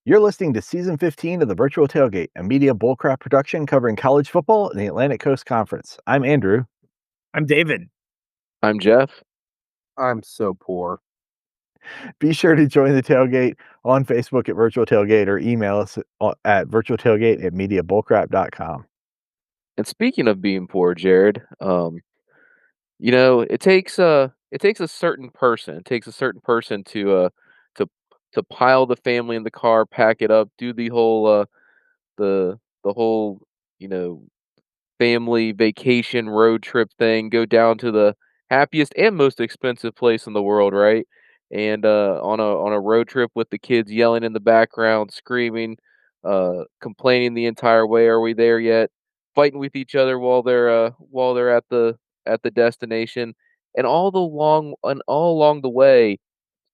You're listening to season 15 of the Virtual Tailgate, a media bullcrap production covering college football and the Atlantic Coast Conference. I'm Andrew. I'm David. I'm Geoff. I'm so poor. Be sure to join the tailgate on Facebook at Virtual Tailgate or email us at virtualtailgate@mediabullcrap.com. And speaking of being poor, Jarred, it takes a certain person. It takes a certain person to to pile the family in the car, pack it up, do the whole, you know, family vacation road trip thing, go down to the happiest and most expensive place in the world, right? And on a road trip with the kids yelling in the background, screaming, complaining the entire way, "Are we there yet?" Fighting with each other while they're at the destination, and all along the way,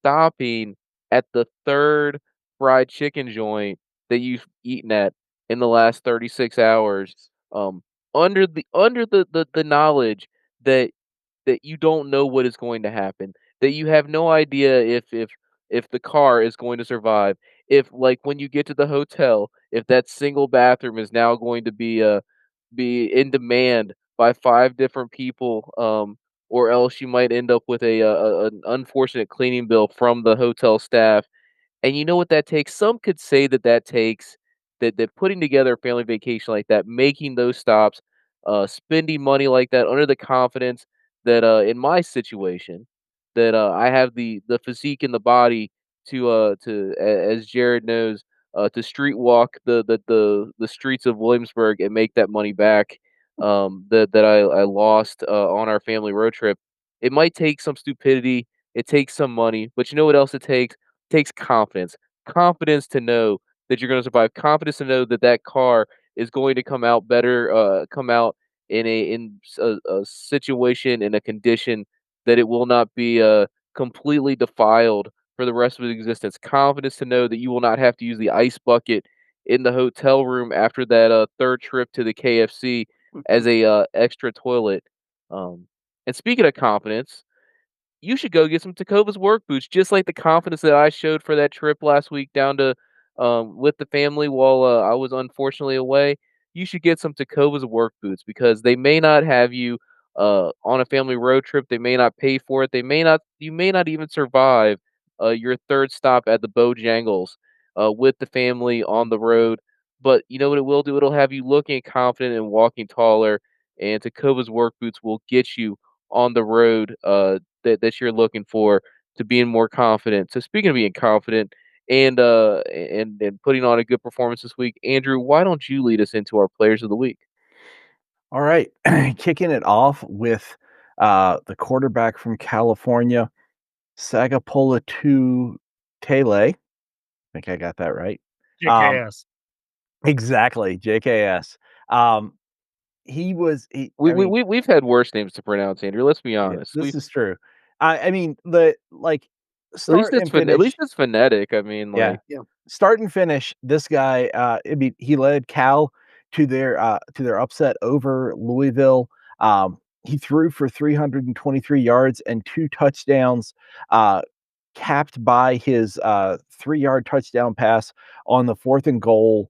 stopping at the 3rd fried chicken joint that you've eaten at in the last 36 hours, um, under the knowledge that you don't know what is going to happen, that you have no idea if the car is going to survive, if, like, when you get to the hotel, if that single bathroom is now going to be in demand by 5 different people, or else you might end up with an unfortunate cleaning bill from the hotel staff. And you know what that takes? Some could say that that takes that putting together a family vacation like that, making those stops, spending money like that under the confidence that, in my situation, that, I have the physique and the body as Jared knows, to street walk the streets of Williamsburg and make that money back, that I lost, on our family road trip. It might take some stupidity, it takes some money, but you know what else it takes? Takes confidence. Confidence to know that you're gonna survive. Confidence to know that that car is going to come out better, come out in a situation, in a condition that it will not be, completely defiled for the rest of its existence. Confidence to know that you will not have to use the ice bucket in the hotel room after that, 3rd trip to the KFC as a, extra toilet. Um, and speaking of confidence, you should go get some Tecovas work boots, just like the confidence that I showed for that trip last week down to with the family while I was unfortunately away. You should get some Tecovas work boots because they may not have you on a family road trip. They may not pay for it. They may not. You may not even survive your 3rd stop at the Bojangles with the family on the road. But you know what it will do? It'll have you looking confident and walking taller. And Tecovas work boots will get you on the road that you're looking for to being more confident. So speaking of being confident and putting on a good performance this week, Andrew, why don't you lead us into our players of the week? All right, kicking it off with the quarterback from California, Sagapola Tu-Tele. I think I got that right. JKS. Exactly, JKS. Um, We I we mean, we we've had worse names to pronounce, Andrew. Let's be yeah, honest. this We've is true. I mean, the like start and at least finish. it's phonetic. I mean, Yeah, like, Yeah. start and finish. This guy, I mean, he led Cal to their upset over Louisville. He threw for 323 yards and 2 touchdowns, uh, capped by his 3-yard touchdown pass on the 4th and goal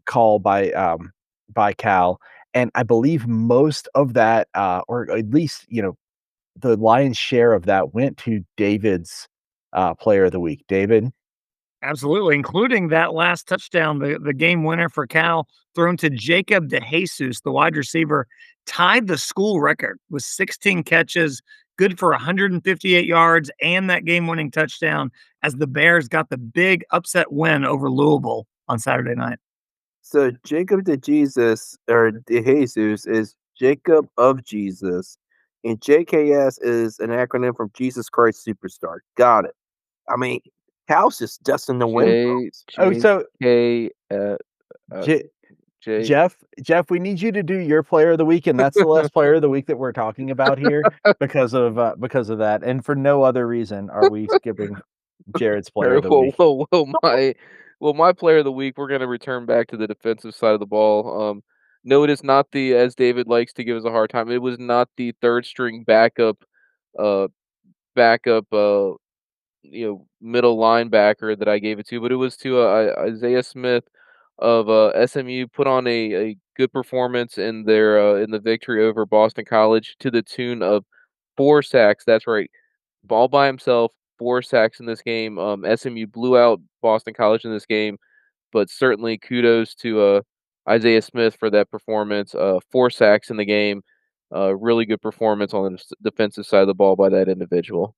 call by Cal. And I believe most of that, or at least the lion's share of that went to David's player of the week. David. Absolutely, including that last touchdown, the game winner for Cal, thrown to Jacob DeJesus, the wide receiver, tied the school record with 16 catches, good for 158 yards, and that game-winning touchdown as the Bears got the big upset win over Louisville on Saturday night. So Jacob DeJesus or DeJesus is Jacob of Jesus, and JKS is an acronym from Jesus Christ Superstar. Got it. I mean, Cal's just destined to win. J Oh, J so K uh, J- J. Jeff, we need you to do your player of the week, and that's the last player of the week that we're talking about here because of that, and for no other reason are we skipping Jared's player Or of the week. my player of the week, we're gonna return back to the defensive side of the ball. No, it is not the as David likes to give us a hard time, it was not the 3rd string uh backup, middle linebacker that I gave it to, but it was to Isaiah Smith of SMU. Put on a good performance in the victory over Boston College to the tune of 4 sacks. That's right, all by himself, 4 sacks in this game. SMU blew out Boston College in this game, but certainly kudos to Isaiah Smith for that performance. 4 sacks in the game. Really good performance on the defensive side of the ball by that individual.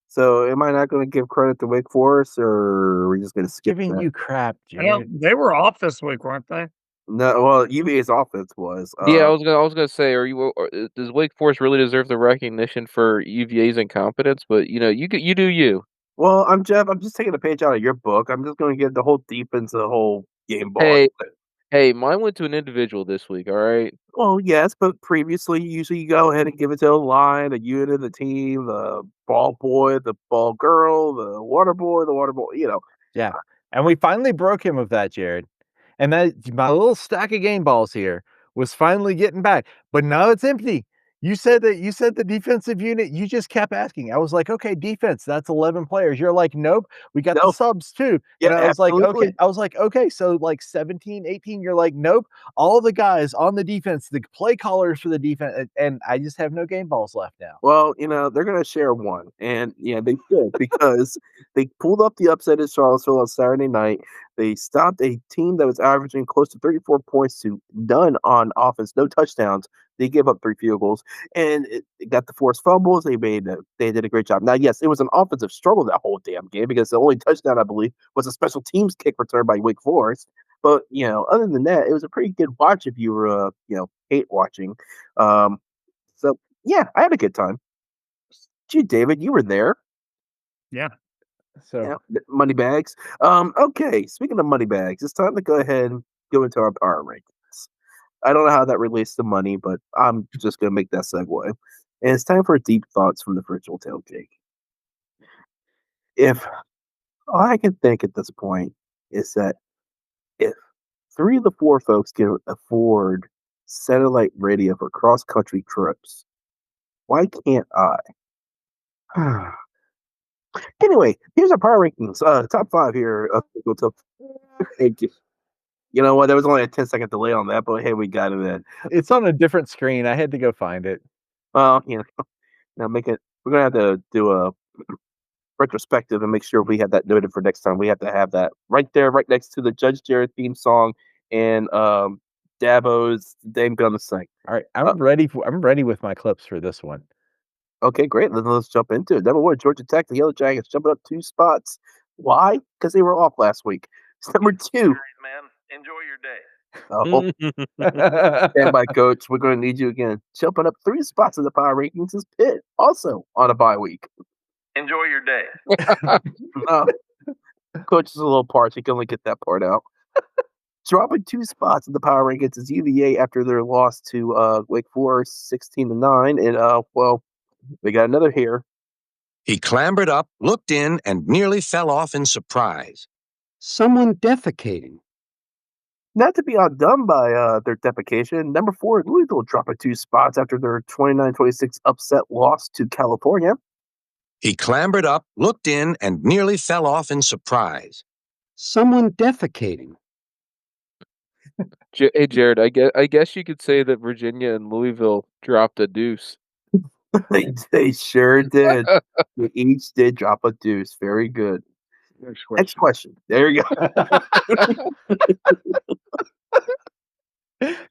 So, am I not going to give credit to Wake Forest, or are we just going to skip Giving that? you crap, I know Jared. they were off this week, weren't they? No, well, UVA's offense was. Yeah, I was gonna say, does Wake Forest really deserve the recognition for UVA's incompetence? But you do you. Well, I'm Jeff. I'm just taking a page out of your book. I'm just going to get the whole defense, the whole game ball. Hey, hey, mine went to an individual this week. All right. Well, yes, but previously, usually you go ahead and give it to a line, a unit, the team, the ball boy, the ball girl, the water boy, the water boy. Yeah, and we finally broke him of that, Jared. And that my little stack of game balls here was finally getting back, but now it's empty. You said the defensive unit, you just kept asking. I was like, "Okay, defense, that's 11 players." You're like, "Nope, we got the No, subs too." yeah, And I was like, "Okay." absolutely. I was like, "Okay, so like 17, 18." You're like, "Nope, all the guys on the defense, the play callers for the defense." And I just have no game balls left now. Well, they're going to share one, and yeah, they should because they pulled up the upset at Charlottesville on Saturday night. They stopped a team that was averaging close to 34 points to none on offense, no touchdowns. They gave up 3 field goals, and it got the forced fumbles. They did a great job. Now, yes, it was an offensive struggle that whole damn game because the only touchdown I believe was a special teams kick return by Wake Forest. But other than that, it was a pretty good watch if you were hate watching. So yeah, I had a good time. Gee, David, you were there. Yeah. So Yeah, money bags. Okay. Speaking of money bags, it's time to go ahead and go into our power rankings. I don't know how that relates to money, but I'm just gonna make that segue. And it's time for deep thoughts from the virtual tailgate. If all I can think at this point is that if 3 of the 4 folks can afford satellite radio for cross country trips, why can't I? Anyway, here's our power rankings. Top 5 here. Go to Thank you. You know what? There was only a 10-second delay on that, but hey, we got it in. it's on a different screen. I had to go find it. Well, now make it. We're gonna have to do a retrospective and make sure we have that noted for next time. We have to have that right there, right next to the Judge Jared theme song and Dabo's "Dame Gonna Sing." All right, Uh, I'm ready with my clips for this one. okay, great. Let's jump into it. Number 1, Georgia Tech, the Yellow Jackets jumping up 2 spots. Why? Because they were off last week. Number 2. Man, enjoy your day. Oh, stand by, coach. We're going to need you again. Jumping up 3 spots in the power rankings is Pitt, also on a bye week. Enjoy your day. Uh, coach is a little parched. He can only get that part out. Dropping 2 spots in the power rankings is UVA after their loss to Wake Forest 16-9. And, well, we got another here. He clambered up, looked in, and nearly fell off in surprise. Someone defecating. Not to be outdone by their defecation, number 4, Louisville dropping 2 spots after their 29-26 upset loss to California. He clambered up, looked in, and nearly fell off in surprise. Someone defecating. Hey, Jared, I guess you could say that Virginia and Louisville dropped a deuce. They sure did. They each did drop a deuce. Very good. Next question. There you go.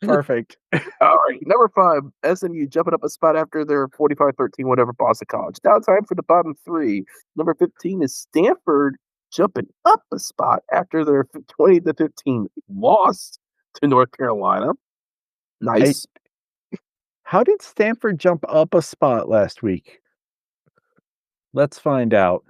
Perfect. All right. Number 5, SMU jumping up a spot after their 45-13 whatever Boston College. Now time for the bottom 3. Number 15 is Stanford jumping up a spot after their 20-15 loss to North Carolina. Nice. How did Stanford jump up a spot last week? Let's find out.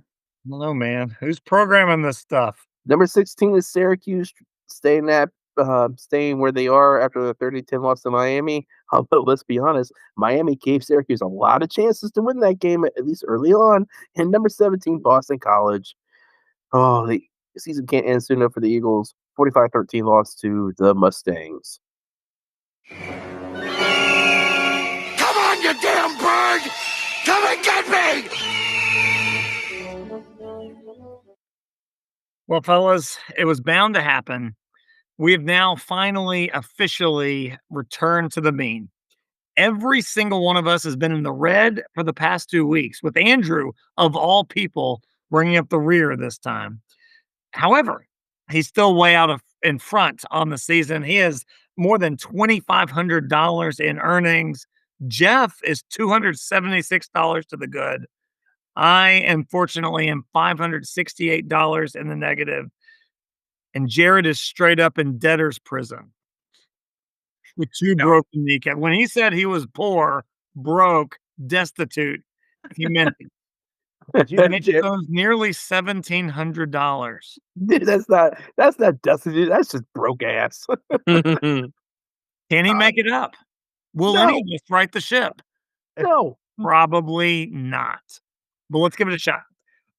Hello, man. Who's programming this stuff? Number 16 is Syracuse staying where they are after the 30-10 loss to Miami. Although, let's be honest, Miami gave Syracuse a lot of chances to win that game, at least early on. And number 17, Boston College. Oh, the season can't end soon enough for the Eagles. 45-13 loss to the Mustangs. Come on, you damn bird! Come and get me! Well, fellas, it was bound to happen. We have now finally officially returned to the mean. Every single one of us has been in the red for the past 2 weeks, with Andrew, of all people, bringing up the rear this time. However, he's still way out of in front on the season. He has more than $2,500 in earnings. Geoff is $276 to the good. I unfortunately am $568 in the negative, and Jarred is straight up in debtor's prison with 2 No. broken kneecaps. When he said he was poor, broke, destitute, he meant it. And it owes nearly $1,700. Dude, that's not Dustin, dude. That's just broke ass. Can he make it up? Will any No. of us right the ship? No. Probably not. But let's give it a shot.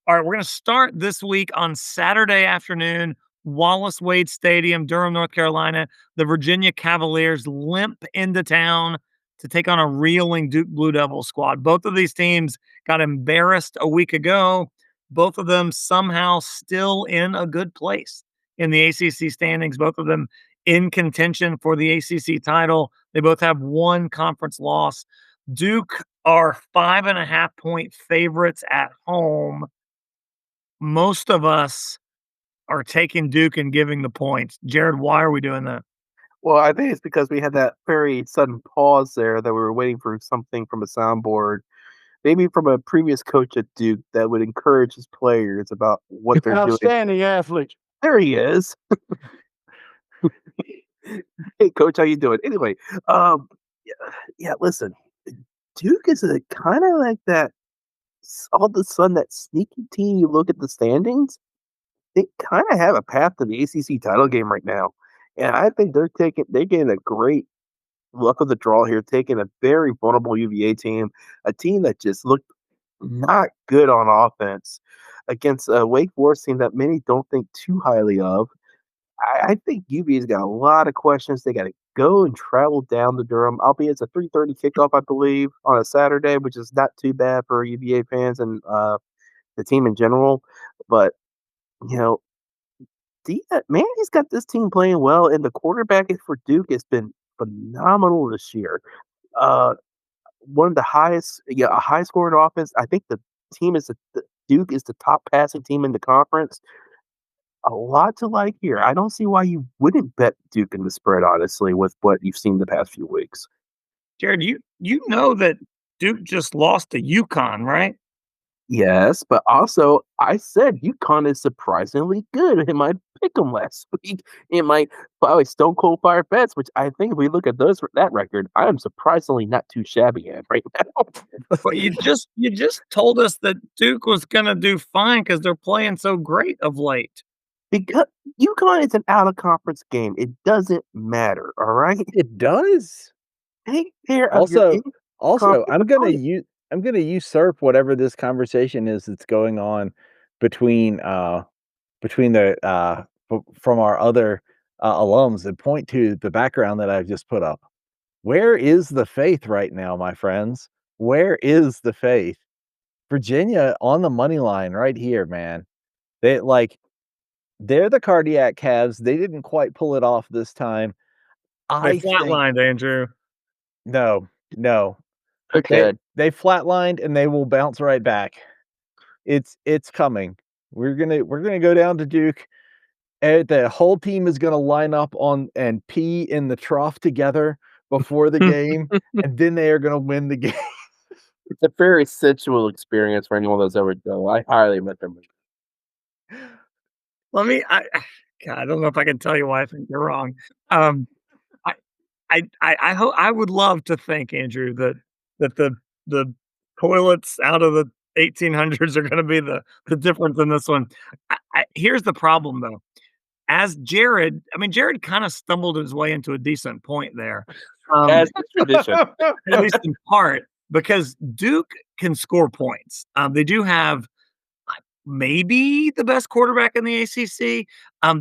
All right, we're going to start this week on Saturday afternoon, Wallace Wade Stadium, Durham, North Carolina. The Virginia Cavaliers limp into town to take on a reeling Duke Blue Devils squad. Both of these teams got embarrassed a week ago. Both of them somehow still in a good place in the ACC standings. Both of them in contention for the ACC title. They both have one conference loss. Duke are 5.5-point favorites at home. Most of us are taking Duke and giving the points. Jarred, why are we doing that? Well, I think it's because we had that very sudden pause there that we were waiting for something from a soundboard, maybe from a previous coach at Duke that would encourage his players about what they're doing. Outstanding athlete. There he is. Hey, coach, how you doing? Anyway, yeah, listen, Duke is a kind of like that. All of a sudden, that sneaky team. You look at the standings; they kind of have a path to the ACC title game right now, and I think they're getting a great luck of the draw here, taking a very vulnerable UVA team, a team that just looked not good on offense against a Wake Forest team that many don't think too highly of. I think UVA's got a lot of questions. They got to go and travel down to Durham, albeit it's a 3:30 kickoff, I believe, on a Saturday, which is not too bad for UVA fans and the team in general. But you know, Manny's got this team playing well, and the quarterback for Duke has been phenomenal this year. Uh, One of the highest, a high scoring offense. I think Duke is the top passing team in the conference. A lot to like here. I don't see why you wouldn't bet Duke in the spread, honestly, with what you've seen the past few weeks. Jarred, you know that Duke just lost to UConn, right? Yes, but also I said UConn is surprisingly good in my pick 'em last week in my probably Stone Cold Fire bets, which I think if we look at that record, I am surprisingly not too shabby at right now. But you just told us that Duke was gonna do fine because they're playing so great of late. Because UConn is an out of conference game. It doesn't matter, all right? It does. Take care of your Also, in-conference I'm gonna usurp whatever this conversation is that's going on between the from our other alums and point to the background that I've just put up. Where is the faith right now, my friends? Where is the faith? Virginia on the money line right here, man. They're the cardiac calves. They didn't quite pull it off this time. They I think flatlined, Andrew. no. Okay. They flatlined and they will bounce right back. It's coming. We're gonna go down to Duke, and the whole team is gonna line up on and pee in the trough together before the game, and then they are gonna win the game. It's a very sensual experience for anyone that's ever done. I highly recommend. God, I don't know if I can tell you why I think you're wrong. Um, I would love to think, Andrew, that the toilets out of the 1800s are going to be the difference in this one. Here's the problem, though. As Jarred, Jarred kind of stumbled his way into a decent point there. As is tradition. At least in part, because Duke can score points. They do have maybe the best quarterback in the ACC.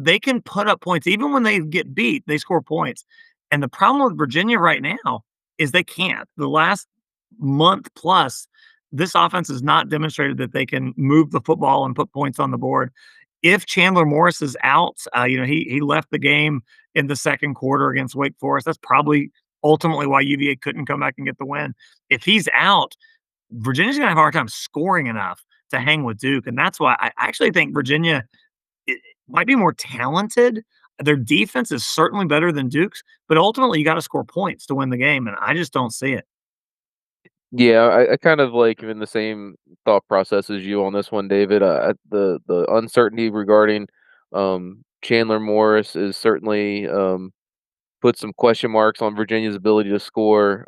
They can put up points. Even when they get beat, they score points. And the problem with Virginia right now is they can't. The last month plus, this offense has not demonstrated that they can move the football and put points on the board. If Chandler Morris is out, he left the game in the second quarter against Wake Forest. That's probably ultimately why UVA couldn't come back and get the win. If he's out, Virginia's gonna have a hard time scoring enough to hang with Duke, and that's why I actually think Virginia might be more talented. Their defense is certainly better than Duke's, but ultimately you got to score points to win the game, and I just don't see it. Yeah, I kind of like in the same thought process as you on this one, David. The uncertainty regarding Chandler Morris is certainly put some question marks on Virginia's ability to score.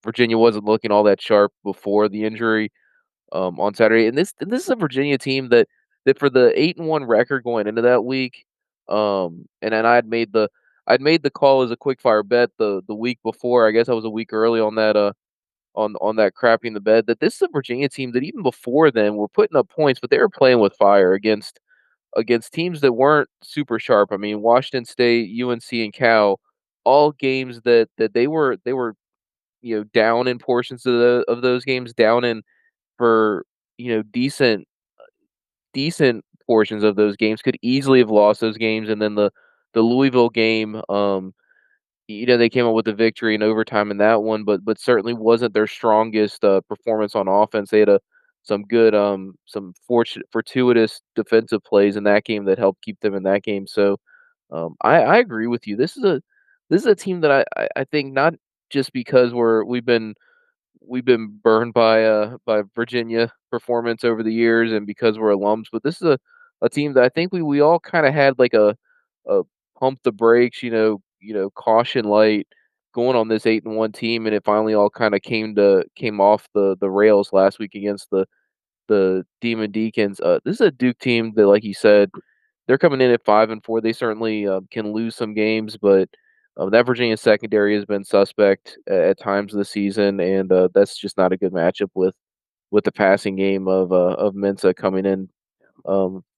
Virginia wasn't looking all that sharp before the injury on Saturday, and this is a Virginia team that for the 8-1 record going into that week, and then I'd made the call as a quickfire bet the week before. I guess I was a week early on that on that crapping the bed, that this is a Virginia team that even before then were putting up points, but they were playing with fire against teams that weren't super sharp. I mean, Washington State, UNC, and Cal, all games that they were down in portions of those games, down in for decent portions of those games, could easily have lost those games, and then the Louisville game, they came up with a victory in overtime in that one, but certainly wasn't their strongest performance on offense. They had some good some fortuitous defensive plays in that game that helped keep them in that game. So I agree with you. This is a team that I think, not just because we've been burned by Virginia performance over the years and because we're alums, but this is a team that I think we all kind of had like a pump the brakes, caution light going on this 8-1 team, and it finally all kind of came off the rails last week against the Demon Deacons. This is a Duke team that, like you said, they're coming in at 5-4. They certainly can lose some games, but that Virginia secondary has been suspect at times this season, and that's just not a good matchup with the passing game of Mensa coming in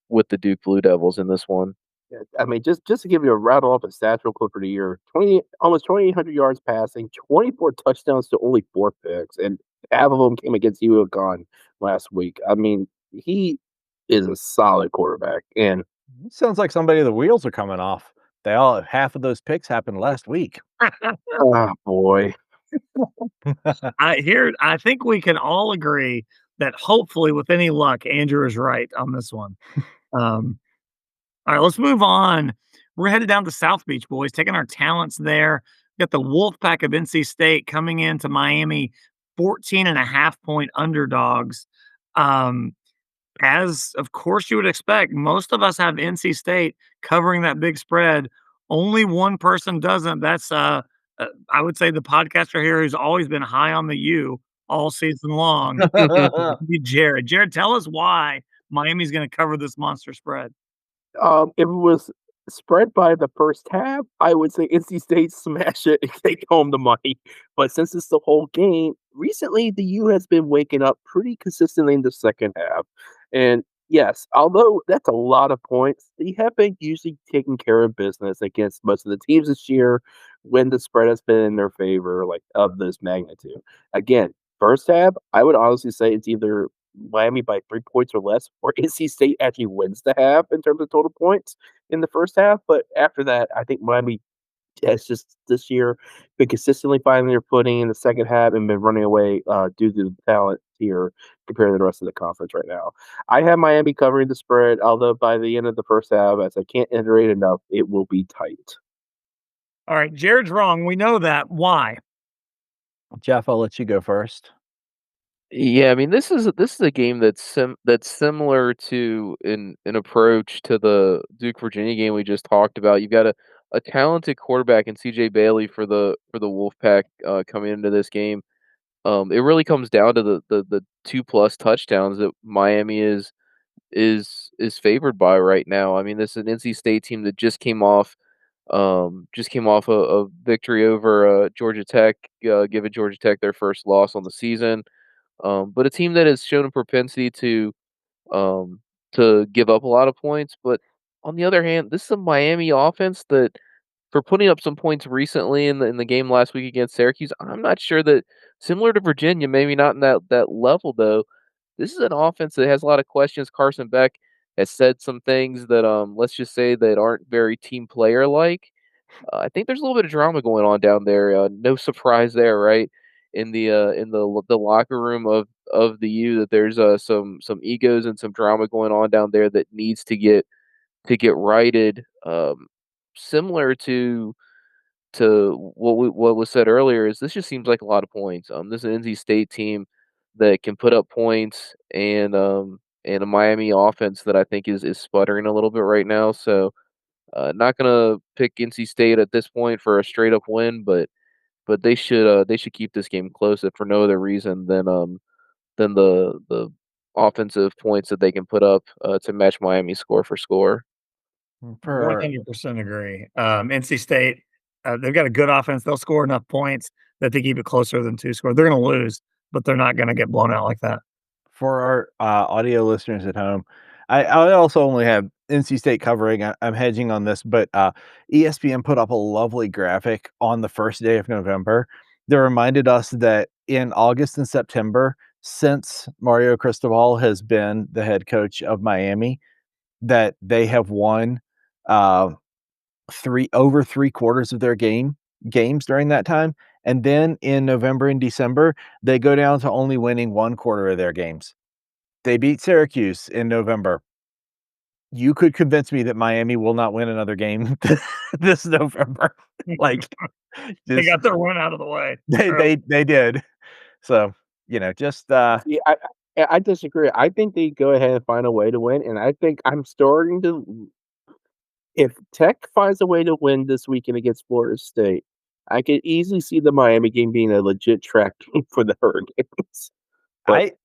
with the Duke Blue Devils in this one. Yeah, I mean, just to give you a rattle off the stats real quick for the year, almost 2,800 yards passing, 24 touchdowns to only 4 picks, and half of them came against UConn last week. I mean, he is a solid quarterback, and Sounds like somebody the wheels are coming off. Half of those picks happened last week. oh boy, I think we can all agree that hopefully, with any luck, Andrew is right on this one. Um, all right, let's move on. We're headed down to South Beach, boys, taking our talents there. We got the Wolfpack of NC State coming into Miami, 14.5-point underdogs. As of course you would expect, most of us have NC State covering that big spread. Only one person doesn't. That's I would say the podcaster here who's always been high on the U all season long. Be Jared. Jared, tell us why Miami's going to cover this monster spread. if it was spread by the first half, I would say NC State smash it and take home the money. But since it's the whole game, recently the U has been waking up pretty consistently in the second half. And yes, although that's a lot of points, they have been usually taking care of business against most of the teams this year when the spread has been in their favor, like of this magnitude. Again, first half, I would honestly say it's either Miami by 3 points or less, or NC State actually wins the half in terms of total points in the first half. But after that, I think Miami has just this year been consistently finding their footing in the second half and been running away due to the talent here compared to the rest of the conference right now. I have Miami covering the spread, although by the end of the first half, as I can't iterate enough, it will be tight. All right, Jared's wrong. We know that. Why? Jeff, I'll let you go first. Yeah, I mean, this is a game that's similar to an approach to the Duke Virginia game we just talked about. You've got a talented quarterback in CJ Bailey for the Wolfpack coming into this game. It really comes down to the 2+ touchdowns that Miami is favored by right now. I mean, this is an NC State team that just came off a victory over Georgia Tech, giving Georgia Tech their first loss on the season. But a team that has shown a propensity to give up a lot of points. But on the other hand, this is a Miami offense that, for putting up some points recently in the game last week against Syracuse, I'm not sure that, similar to Virginia, maybe not in that level though. This is an offense that has a lot of questions. Carson Beck has said some things that, let's just say that aren't very team player like. I think there's a little bit of drama going on down there. No surprise there, right? In the locker room of the U, that there's some egos and some drama going on down there that needs to get righted. Similar to what was said earlier, is this just seems like a lot of points. This is an NC State team that can put up points, and a Miami offense that I think is sputtering a little bit right now. So not gonna pick NC State at this point for a straight up win, but they should keep this game close if for no other reason than the offensive points that they can put up to match Miami's score for score. For 100% agree. NC State, they've got a good offense. They'll score enough points that they keep it closer than 2 score. They're gonna lose, but they're not gonna get blown out like that. for our audio listeners at home, I also only have NC State covering. I'm hedging on this, but ESPN put up a lovely graphic on the first day of November that reminded us that in August and September, since Mario Cristobal has been the head coach of Miami, that they have won uh, three quarters of their games during that time. And then in November and December, they go down to only winning one quarter of their games. They beat Syracuse in November. You could convince me that Miami will not win another game this November. Like, They just got their win out of the way. they True. they did. So, just See, I disagree. I think they go ahead and find a way to win, and I think I'm starting to. If Tech finds a way to win this weekend against Florida State, I could easily see the Miami game being a legit track game for the Hurricanes. But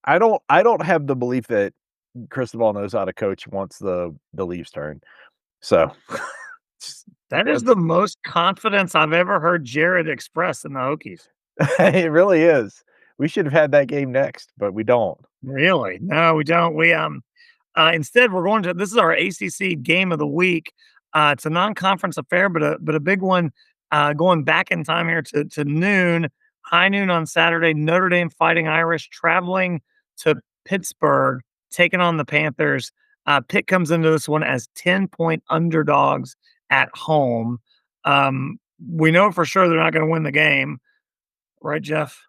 I don't have the belief that Cristobal knows how to coach once the leaves turn. So, just That is that's the most confidence I've ever heard Jarred express in the Hokies. it really is. We should have had that game next, but we don't. Really? No, we don't. Instead, we're going to this is our ACC game of the week. It's a non-conference affair, but a big one, going back in time here to noon, high noon on Saturday. Notre Dame Fighting Irish traveling to Pittsburgh, taking on the Panthers. Pitt comes into this one as 10-point underdogs at home. We know for sure they're not going to win the game, right, Geoff?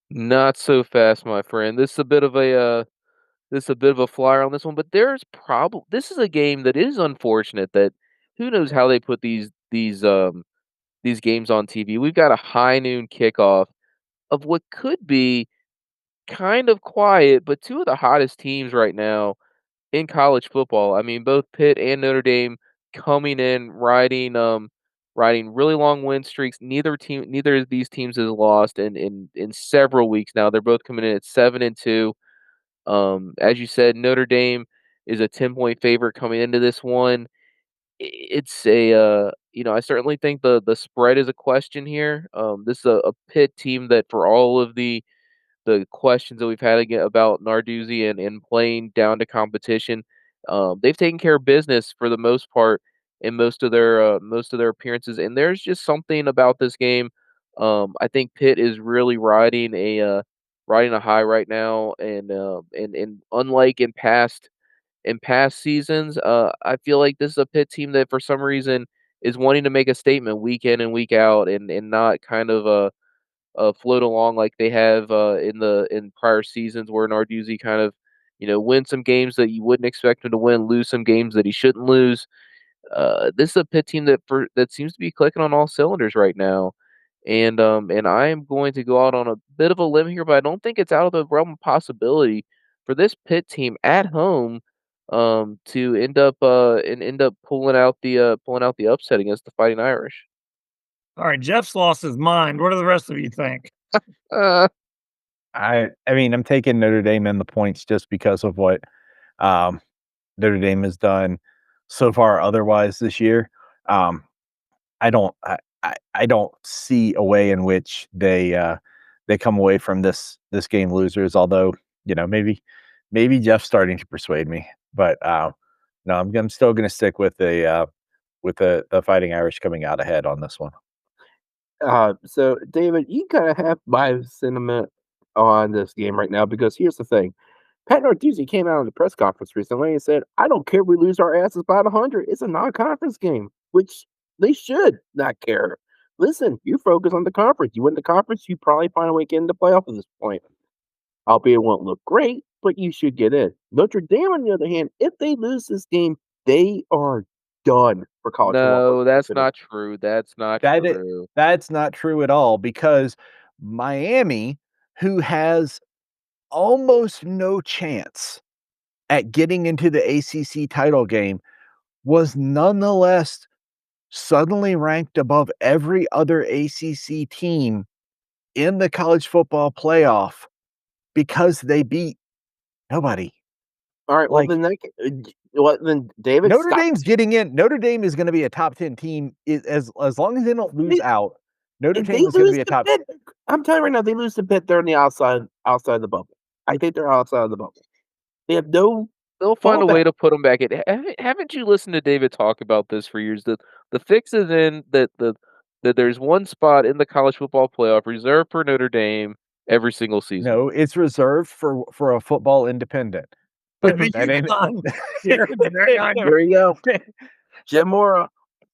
Not so fast, my friend. This is a bit of a flyer on this one, but there's probably this is a game that is unfortunate that who knows how they put these games on TV. We've got a high noon kickoff of what could be kind of quiet, but two of the hottest teams right now in college football. I mean, both Pitt and Notre Dame coming in riding really long win streaks. Neither of these teams has lost in several weeks now. They're both coming in at 7-2. As you said, Notre Dame is a 10-point favorite coming into this one. It's I certainly think the spread is a question here. This is a Pitt team that for all of the questions that we've had about Narduzzi and playing down to competition, they've taken care of business for the most part in most of their appearances. And there's just something about this game. I think Pitt is really riding a high right now, and unlike in past seasons, I feel like this is a Pitt team that for some reason is wanting to make a statement week in and week out, and not kind of float along like they have in prior seasons where Narduzzi kind of win some games that you wouldn't expect him to win, lose some games that he shouldn't lose. This is a Pitt team that seems to be clicking on all cylinders right now, and I am going to go out on a bit of a limb here, but I don't think it's out of the realm of possibility for this Pitt team at home to end up pulling out the upset against the Fighting Irish. All right, Jeff's lost his mind. What do the rest of you think? Uh, I mean, I'm taking Notre Dame in the points just because of what um, Notre Dame has done so far otherwise this year. Um, I don't see a way in which they come away from this game losers, although, maybe Jeff's starting to persuade me. But no, I'm still gonna stick with the Fighting Irish coming out ahead on this one. So David, you kind of have my sentiment on this game right now because here's the thing. Pat Narduzzi came out in the press conference recently and said, "I don't care if we lose our asses by 100. It's a non-conference game," which they should not care. Listen, you focus on the conference. You win the conference, you probably find a way to get in the playoff at this point. Albeit it won't look great, but you should get in. Notre Dame, on the other hand, if they lose this game, they are done for college football. No, that's not true. That's not That is true. that's not true at all because Miami, who has almost no chance at getting into the ACC title game, was nonetheless suddenly ranked above every other ACC team in the college football playoff because they beat nobody. All right, well Like, then David Notre stop. Dame's getting in. Notre Dame is gonna be a top 10 team as long as they don't lose They- out. Notre If they Dame is gonna lose be a to top. Pitt, I'm telling you right now, they lose to Pitt, they're on the outside of the bubble. I think they're outside of the bubble. They have no They'll find a fallback. way to put them back in. Haven't you listened to David talk about this for years? The fix is in that there's one spot in the college football playoff reserved for Notre Dame every single season. No, it's reserved for a football independent. Have you That ain't gone? Jared, There you go. Jim Mora.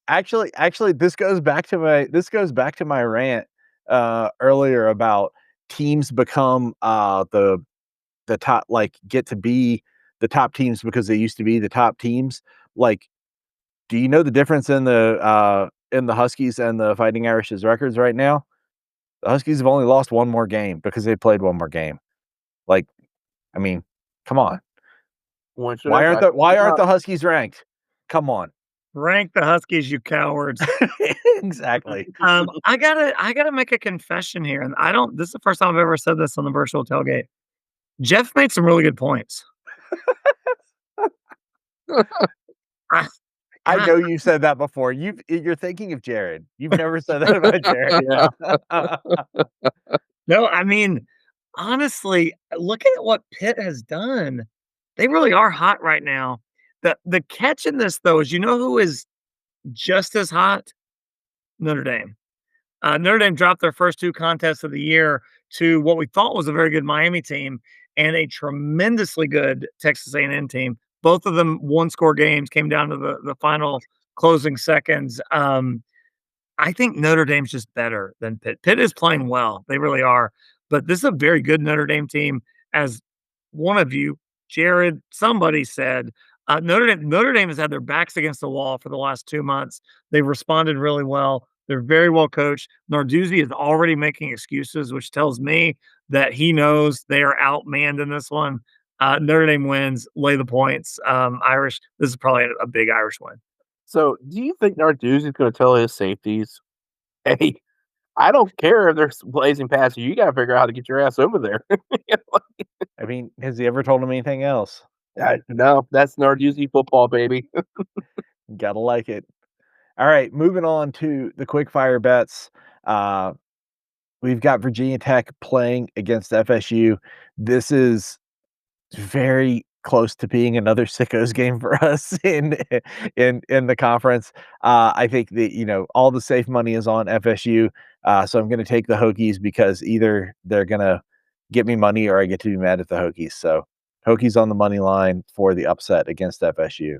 Actually, this goes back to my rant earlier about teams become the top, like, get to be the top teams because they used to be the top teams. Like, do you know the difference in the Huskies and the Fighting Irish's records right now? The Huskies have only lost one more game because they played one more game. Like, I mean, come on. Why aren't the Huskies ranked? Come on. Rank the Huskies, you cowards. Exactly. I gotta make a confession here, and I don't. This is the first time I've ever said this on the virtual tailgate. Geoff made some really good points. I, I know you said that before. You're thinking of Jarred. You've never said that about Jarred. Yeah. No, I mean, honestly, looking at what Pitt has done, they really are hot right now. The catch in this though is, you know who is just as hot? Notre Dame. Notre Dame dropped their first two contests of the year to what we thought was a very good Miami team and a tremendously good Texas A&M team. Both of them one-score games, came down to the final closing seconds. I think Notre Dame's just better than Pitt. Pitt is playing well. They really are. But this is a very good Notre Dame team. As one of you, Jarred, somebody said, Notre Dame has had their backs against the wall for the last 2 months. They've responded really well. They're very well coached. Narduzzi is already making excuses, which tells me that he knows they are outmanned in this one. Notre Dame wins, lay the points. Irish, this is probably a big Irish win. So, do you think Narduzzi is going to tell his safeties, "Hey, I don't care if they're blazing past you. You got to figure out how to get your ass over there." I mean, has he ever told him anything else? No, that's Narduzzi football, baby. Gotta like it. All right, moving on to the quickfire bets. We've got Virginia Tech playing against FSU. This is very close to being another sickos game for us in the conference. I think that, all the safe money is on FSU. So I'm going to take the Hokies because either they're going to get me money or I get to be mad at the Hokies. So Hokies on the money line for the upset against FSU.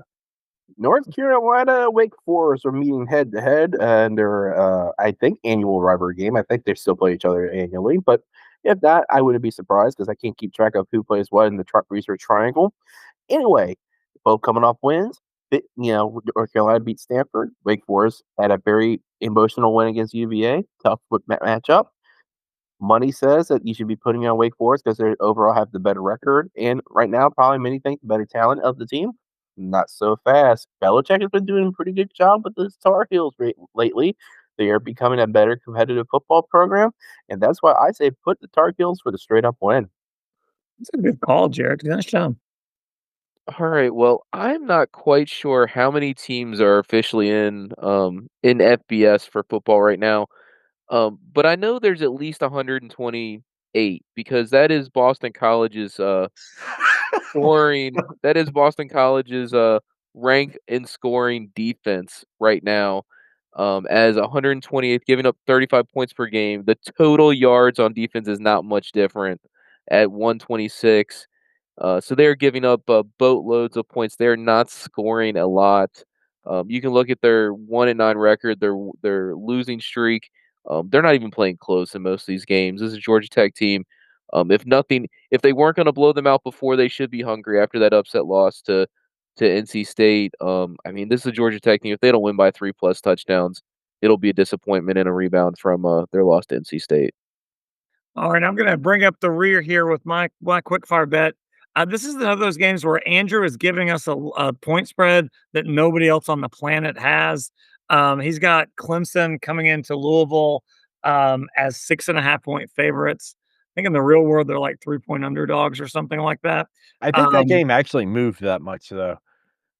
North Carolina, Wake Forest are meeting head to head in their, I think, annual rivalry game. I think they still play each other annually, but if not, I wouldn't be surprised because I can't keep track of who plays what in the Research Triangle. Anyway, both coming off wins. North Carolina beat Stanford. Wake Forest had a very emotional win against UVA. Tough matchup. Money says that you should be putting on Wake Forest because they overall have the better record. And right now, probably many think the better talent of the team. Not so fast. Belichick has been doing a pretty good job with the Tar Heels lately. They are becoming a better competitive football program. And that's why I say put the Tar Heels for the straight up win. It's a good call, Jarred. Nice job. All right. Well, I'm not quite sure how many teams are officially in FBS for football right now. But I know there's at least 128 because that is Boston College's scoring. That is Boston College's rank in scoring defense right now. As 128th, giving up 35 points per game. The total yards on defense is not much different at 126. So they're giving up boatloads of points. They're not scoring a lot. You can look at their 1-9 record, their losing streak. They're not even playing close in most of these games. This is a Georgia Tech team. If they weren't going to blow them out before, they should be hungry after that upset loss to NC State. I mean, this is a Georgia Tech team. If they don't win by 3+ touchdowns, it'll be a disappointment and a rebound from their loss to NC State. All right, I'm going to bring up the rear here with my quickfire bet. This is one of those games where Andrew is giving us a point spread that nobody else on the planet has. He's got Clemson coming into Louisville as 6.5 point favorites. I think in the real world they're like 3 point underdogs or something like that. I think that game actually moved that much though.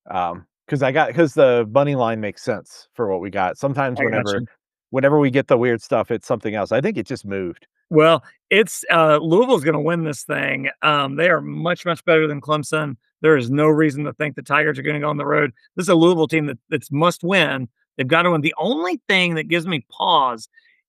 Because the money line makes sense for what we got. Sometimes I got you. whenever we get the weird stuff, it's something else. I think it just moved. Well, it's Louisville's going to win this thing. They are much, much better than Clemson. There is no reason to think the Tigers are going to go on the road. This is a Louisville team that's must win. They've got to win. The only thing that gives me pause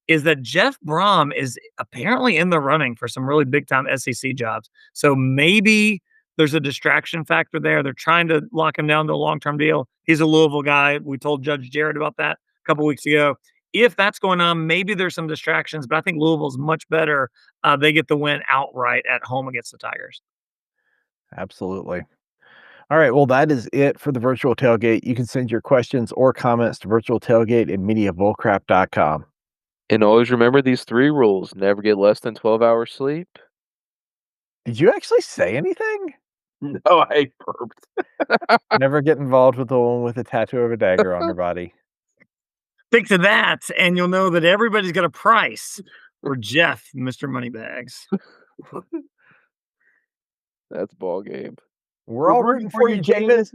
is that Jeff Brom is apparently in the running for some really big time SEC jobs. So maybe there's a distraction factor there. They're trying to lock him down to a long term deal. He's a Louisville guy. We told Judge Jarred about that a couple weeks ago. If that's going on, maybe there's some distractions, but I think Louisville's much better. They get the win outright at home against the Tigers. Absolutely. All right. Well, that is it for the virtual tailgate. You can send your questions or comments to virtualtailgate@mediabullcrap.com. And always remember these 3 rules: never get less than 12 hours sleep. Did you actually say anything? No, I burped. Never get involved with the one with a tattoo of a dagger on her body. Stick to that, and you'll know that everybody's got a price for Jeff, Mr. Moneybags. That's ball game. We're all rooting for you, James.